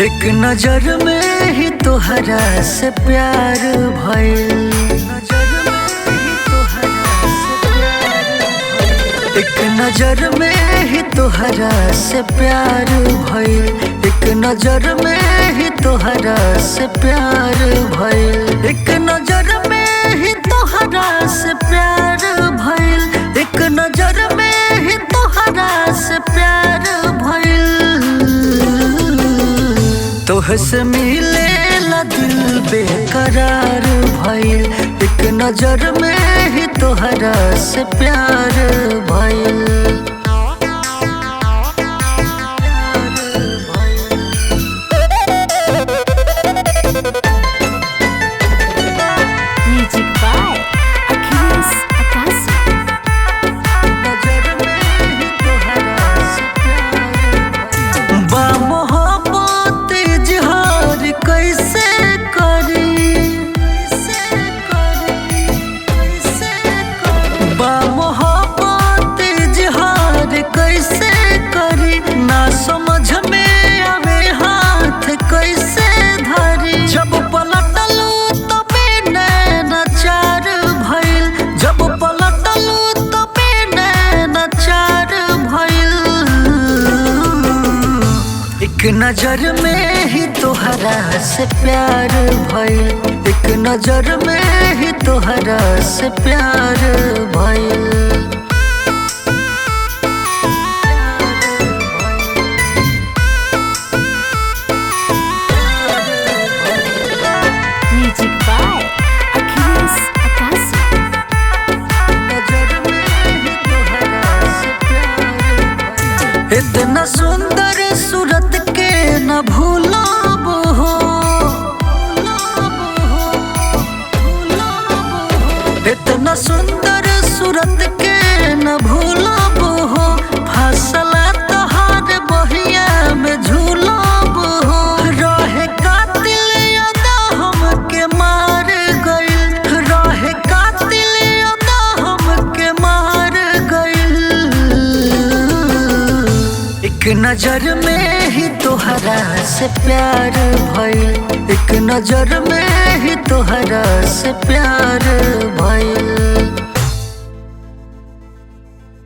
एक नजर में ही तोहरा से प्यार भइल। एक नजर में ही तोहरा से प्यार भइल। एक नजर में ही तोहरा से प्यार भइल। एक नजर में ही तोहरा से प्यार भइल। एक नजर में ही तोहरा से प्यार भइल। तोहसे मिलेला दिल बेकरार भइल। एक नजर में ही तोहरा से प्यार भइल। Music by Achilles Akasi। बा मोहब्बत इजहार कैसे करी। बा मोहब्बत इजहार कैसे करी। ना समझ में आवे हाथ कैसे धरी। जब पलटलू तबे नैना चार भइल। जब पलटलू तबे नैना चार भइल। एक नजर में ही तोहरा से प्यार भइल। एक नजर में ही तोहरा से प्यार भइल। Music by Achilles Akasi। इतना सुंदर सूरत के न भूलब हो। इतना सुंदर सूरत के न भूलब हो। फसला तोहार बहिया में झूलब हो। रहे कातिल अदा हमके मार गइल। रहे कातिल अदा हमके मार गइल। एक नजर में ही तोहरा से प्यार भइल। एक नजर में ही तोहरा से प्यार भइल।